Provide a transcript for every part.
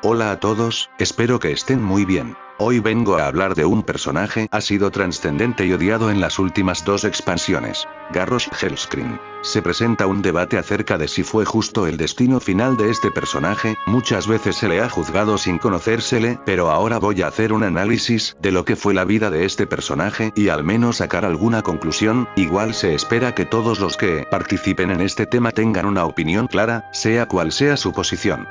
Hola a todos, espero que estén muy bien. Hoy vengo a hablar de un personaje ha sido trascendente y odiado en las últimas dos expansiones, Garrosh Hellscream. Se presenta un debate acerca de si fue justo el destino final de este personaje, muchas veces se le ha juzgado sin conocérsele, pero ahora voy a hacer un análisis de lo que fue la vida de este personaje y al menos sacar alguna conclusión. Igual se espera que todos los que participen en este tema tengan una opinión clara, sea cual sea su posición.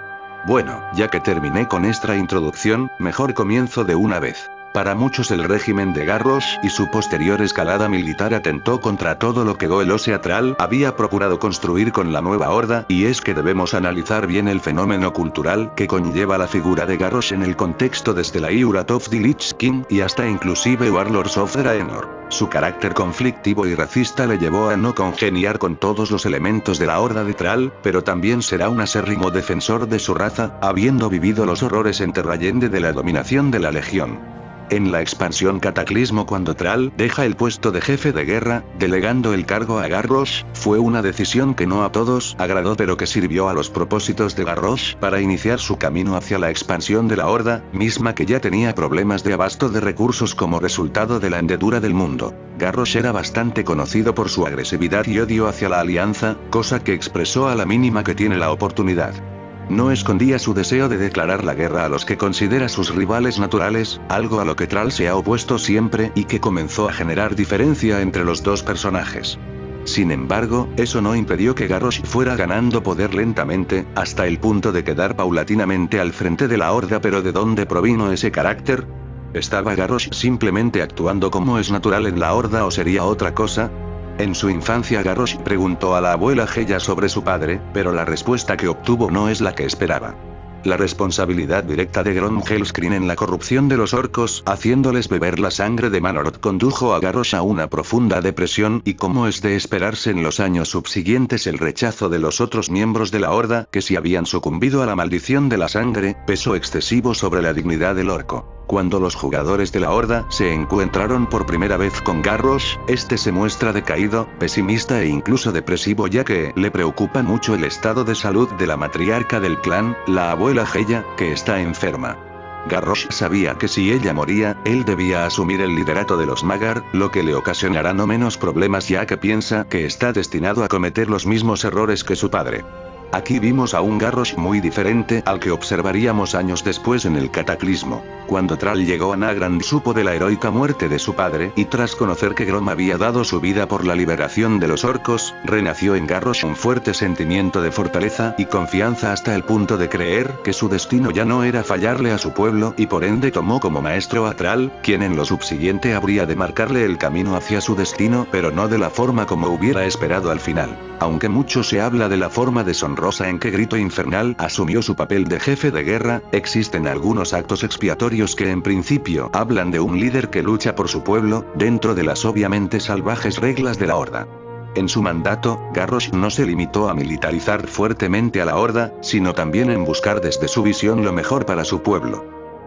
Bueno, ya que terminé con esta introducción, mejor comienzo de una vez. Para muchos el régimen de Garrosh y su posterior escalada militar atentó contra todo lo que Goelosia Thrall había procurado construir con la nueva horda, y es que debemos analizar bien el fenómeno cultural que conlleva la figura de Garrosh en el contexto desde la Iurath of the Lich King y hasta inclusive Warlords of Draenor. Su carácter conflictivo y racista le llevó a no congeniar con todos los elementos de la horda de Thrall, pero también será un acérrimo defensor de su raza, habiendo vivido los horrores en Terrayende de la dominación de la Legión. En la expansión Cataclismo, cuando Thrall deja el puesto de jefe de guerra, delegando el cargo a Garrosh, fue una decisión que no a todos agradó, pero que sirvió a los propósitos de Garrosh para iniciar su camino hacia la expansión de la Horda, misma que ya tenía problemas de abasto de recursos como resultado de la hendedura del mundo. Garrosh era bastante conocido por su agresividad y odio hacia la Alianza, cosa que expresó a la mínima que tiene la oportunidad. No escondía su deseo de declarar la guerra a los que considera sus rivales naturales, algo a lo que Thrall se ha opuesto siempre y que comenzó a generar diferencia entre los dos personajes. Sin embargo, eso no impidió que Garrosh fuera ganando poder lentamente, hasta el punto de quedar paulatinamente al frente de la Horda. ¿Pero de dónde provino ese carácter? ¿Estaba Garrosh simplemente actuando como es natural en la Horda o sería otra cosa? En su infancia Garrosh preguntó a la abuela Heya sobre su padre, pero la respuesta que obtuvo no es la que esperaba. La responsabilidad directa de Grom Hellscream en la corrupción de los orcos, haciéndoles beber la sangre de Manoroth, condujo a Garrosh a una profunda depresión, y como es de esperarse en los años subsiguientes el rechazo de los otros miembros de la Horda, que si habían sucumbido a la maldición de la sangre, pesó excesivo sobre la dignidad del orco. Cuando los jugadores de la Horda se encontraron por primera vez con Garrosh, este se muestra decaído, pesimista e incluso depresivo, ya que le preocupa mucho el estado de salud de la matriarca del clan, la abuela Heya, que está enferma. Garrosh sabía que si ella moría, él debía asumir el liderato de los Mag'har, lo que le ocasionará no menos problemas, ya que piensa que está destinado a cometer los mismos errores que su padre. Aquí vimos a un Garrosh muy diferente al que observaríamos años después en el Cataclismo. Cuando Thrall llegó a Nagrand supo de la heroica muerte de su padre, y tras conocer que Grom había dado su vida por la liberación de los orcos, renació en Garrosh un fuerte sentimiento de fortaleza y confianza hasta el punto de creer que su destino ya no era fallarle a su pueblo, y por ende tomó como maestro a Thrall, quien en lo subsiguiente habría de marcarle el camino hacia su destino, pero no de la forma como hubiera esperado al final. Aunque mucho se habla de la forma deshonrosa en que Grito Infernal asumió su papel de jefe de guerra, existen algunos actos expiatorios que en principio hablan de un líder que lucha por su pueblo, dentro de las obviamente salvajes reglas de la Horda. En su mandato, Garrosh no se limitó a militarizar fuertemente a la Horda, sino también en buscar desde su visión lo mejor para su pueblo.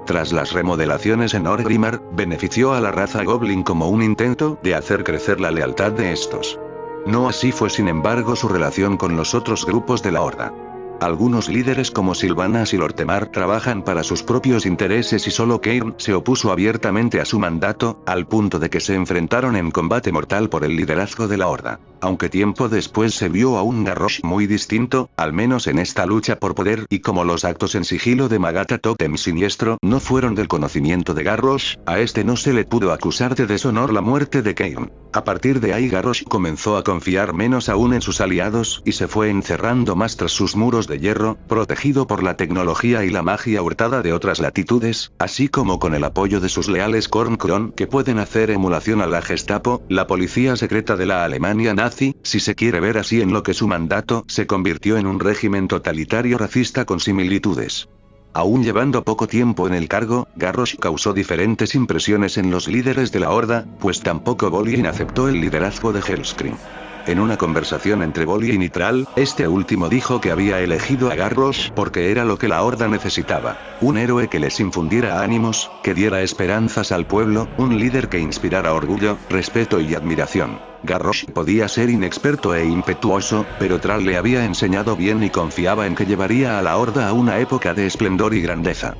Tras las remodelaciones en Orgrimmar, benefició a la raza Goblin como un intento de hacer crecer la lealtad de estos. No así fue sin embargo su relación con los otros grupos de la Horda. Algunos líderes como Sylvanas y Lortemar trabajan para sus propios intereses y solo Cairn se opuso abiertamente a su mandato, al punto de que se enfrentaron en combate mortal por el liderazgo de la Horda. Aunque tiempo después se vio a un Garrosh muy distinto, al menos en esta lucha por poder, y como los actos en sigilo de Magatta Tótem Siniestro no fueron del conocimiento de Garrosh, a este no se le pudo acusar de deshonor la muerte de Cairn. A partir de ahí Garrosh comenzó a confiar menos aún en sus aliados, y se fue encerrando más tras sus muros de hierro, protegido por la tecnología y la magia hurtada de otras latitudes, así como con el apoyo de sus leales Kornkron, que pueden hacer emulación a la Gestapo, la policía secreta de la Alemania nazi, si se quiere ver así, en lo que su mandato se convirtió en un régimen totalitario racista con similitudes. Aún llevando poco tiempo en el cargo, Garrosh causó diferentes impresiones en los líderes de la Horda, pues tampoco Bolin aceptó el liderazgo de Hellscream. En una conversación entre Bolly y Nitral, este último dijo que había elegido a Garrosh porque era lo que la Horda necesitaba. Un héroe que les infundiera ánimos, que diera esperanzas al pueblo, un líder que inspirara orgullo, respeto y admiración. Garrosh podía ser inexperto e impetuoso, pero Thrall le había enseñado bien y confiaba en que llevaría a la Horda a una época de esplendor y grandeza.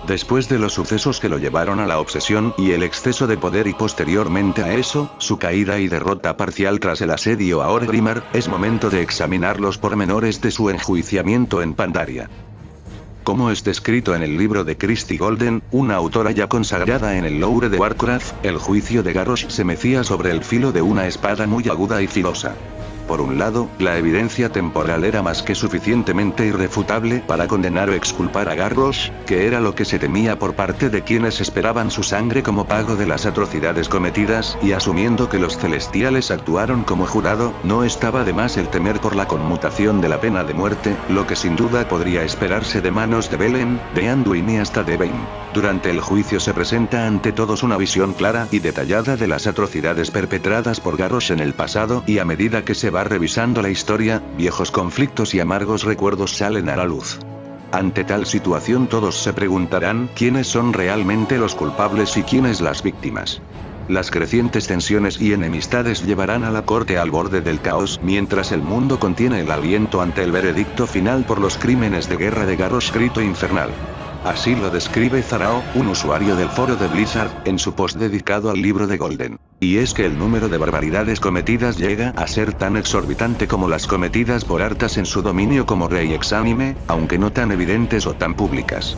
Después de los sucesos que lo llevaron a la obsesión y el exceso de poder y posteriormente a eso, su caída y derrota parcial tras el asedio a Orgrimmar, es momento de examinar los pormenores de su enjuiciamiento en Pandaria. Como es descrito en el libro de Christie Golden, una autora ya consagrada en el lore de Warcraft, el juicio de Garrosh se mecía sobre el filo de una espada muy aguda y filosa. Por un lado, la evidencia temporal era más que suficientemente irrefutable para condenar o exculpar a Garrosh, que era lo que se temía por parte de quienes esperaban su sangre como pago de las atrocidades cometidas, y asumiendo que los celestiales actuaron como jurado, no estaba de más el temer por la conmutación de la pena de muerte, lo que sin duda podría esperarse de manos de Belen, de Anduin y hasta de Bane. Durante el juicio se presenta ante todos una visión clara y detallada de las atrocidades perpetradas por Garrosh en el pasado, y a medida que se va revisando la historia, viejos conflictos y amargos recuerdos salen a la luz. Ante tal situación todos se preguntarán quiénes son realmente los culpables y quiénes las víctimas. Las crecientes tensiones y enemistades llevarán a la corte al borde del caos mientras el mundo contiene el aliento ante el veredicto final por los crímenes de guerra de Garrosh Grito Infernal. Así lo describe Zarao, un usuario del foro de Blizzard, en su post dedicado al libro de Golden. Y es que el número de barbaridades cometidas llega a ser tan exorbitante como las cometidas por Arthas en su dominio como rey exánime, aunque no tan evidentes o tan públicas.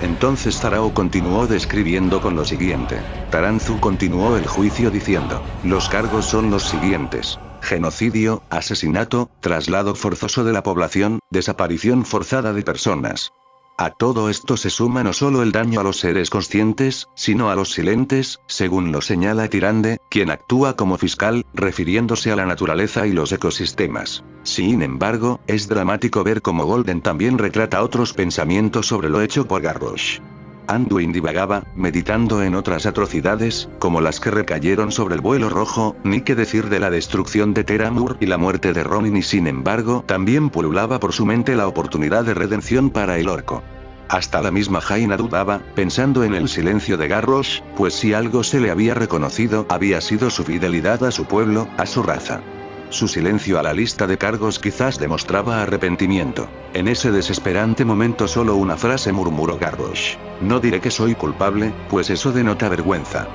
Entonces Zarao continuó describiendo con lo siguiente. Taranzu continuó el juicio diciendo: los cargos son los siguientes: genocidio, asesinato, traslado forzoso de la población, desaparición forzada de personas. A todo esto se suma no solo el daño a los seres conscientes, sino a los silentes, según lo señala Tyrande, quien actúa como fiscal, refiriéndose a la naturaleza y los ecosistemas. Sin embargo, es dramático ver cómo Golden también retrata otros pensamientos sobre lo hecho por Garrosh. Anduin divagaba, meditando en otras atrocidades, como las que recayeron sobre el vuelo rojo, ni qué decir de la destrucción de Teramur y la muerte de Ronin, y sin embargo, también pululaba por su mente la oportunidad de redención para el orco. Hasta la misma Jaina dudaba, pensando en el silencio de Garrosh, pues si algo se le había reconocido, había sido su fidelidad a su pueblo, a su raza. Su silencio a la lista de cargos quizás demostraba arrepentimiento. En ese desesperante momento solo una frase murmuró Garrosh: no diré que soy culpable, pues eso denota vergüenza.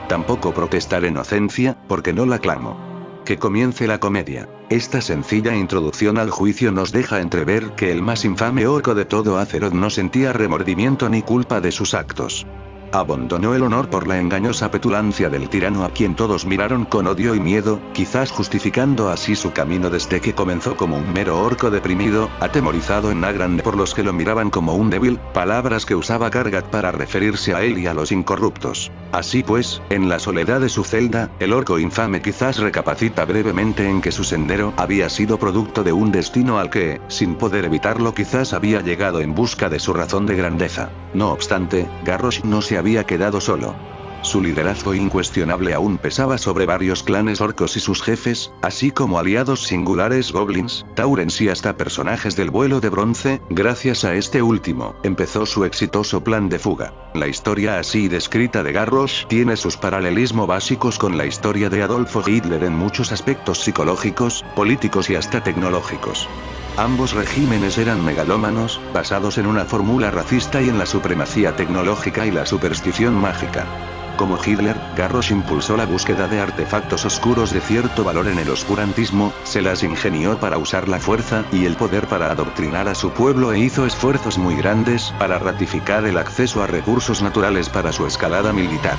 Tampoco protestaré inocencia, porque no la clamo. Que comience la comedia. Esta sencilla introducción al juicio nos deja entrever que el más infame orco de todo Azeroth no sentía remordimiento ni culpa de sus actos. Abandonó el honor por la engañosa petulancia del tirano a quien todos miraron con odio y miedo, quizás justificando así su camino desde que comenzó como un mero orco deprimido, atemorizado en Nagrand por los que lo miraban como un débil, palabras que usaba Kargat para referirse a él y a los incorruptos. Así pues, en la soledad de su celda, el orco infame quizás recapacita brevemente en que su sendero había sido producto de un destino al que, sin poder evitarlo, quizás había llegado en busca de su razón de grandeza. No obstante, Garrosh no se había quedado solo. Su liderazgo incuestionable aún pesaba sobre varios clanes orcos y sus jefes, así como aliados singulares goblins, taurens y hasta personajes del vuelo de bronce. Gracias a este último, empezó su exitoso plan de fuga. La historia así descrita de Garrosh tiene sus paralelismos básicos con la historia de Adolfo Hitler en muchos aspectos psicológicos, políticos y hasta tecnológicos. Ambos regímenes eran megalómanos, basados en una fórmula racista y en la supremacía tecnológica y la superstición mágica. Como Hitler, Garrosh impulsó la búsqueda de artefactos oscuros de cierto valor en el oscurantismo, se las ingenió para usar la fuerza y el poder para adoctrinar a su pueblo e hizo esfuerzos muy grandes para ratificar el acceso a recursos naturales para su escalada militar.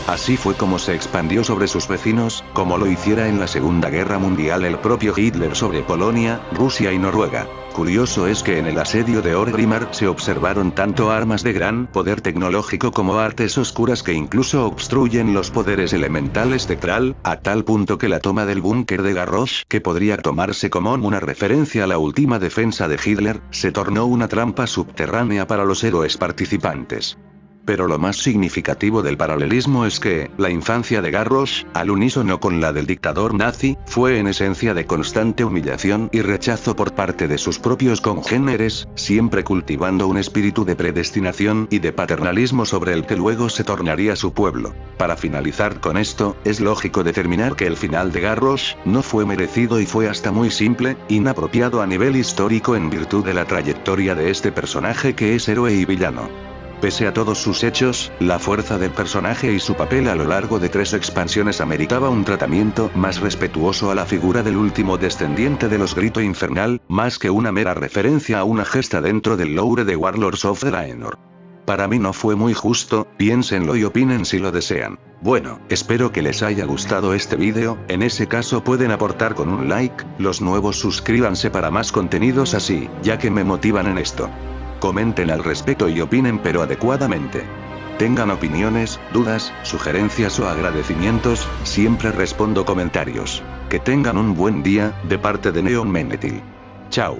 Así fue como se expandió sobre sus vecinos, como lo hiciera en la Segunda Guerra Mundial el propio Hitler sobre Polonia, Rusia y Noruega. Curioso es que en el asedio de Orgrimmar se observaron tanto armas de gran poder tecnológico como artes oscuras que incluso obstruyen los poderes elementales de Thrall, a tal punto que la toma del búnker de Garrosh, que podría tomarse como una referencia a la última defensa de Hitler, se tornó una trampa subterránea para los héroes participantes. Pero lo más significativo del paralelismo es que, la infancia de Garrosh, al unísono con la del dictador nazi, fue en esencia de constante humillación y rechazo por parte de sus propios congéneres, siempre cultivando un espíritu de predestinación y de paternalismo sobre el que luego se tornaría su pueblo. Para finalizar con esto, es lógico determinar que el final de Garrosh no fue merecido y fue hasta muy simple, inapropiado a nivel histórico en virtud de la trayectoria de este personaje que es héroe y villano. Pese a todos sus hechos, la fuerza del personaje y su papel a lo largo de 3 expansiones ameritaba un tratamiento más respetuoso a la figura del último descendiente de los Grito Infernal, más que una mera referencia a una gesta dentro del lore de Warlords of Draenor. Para mí no fue muy justo, piénsenlo y opinen si lo desean. Bueno, espero que les haya gustado este vídeo, en ese caso pueden aportar con un like, los nuevos suscríbanse para más contenidos así, ya que me motivan en esto. Comenten al respecto y opinen pero adecuadamente. Tengan opiniones, dudas, sugerencias o agradecimientos, siempre respondo comentarios. Que tengan un buen día, de parte de Neon Menethil. Chao.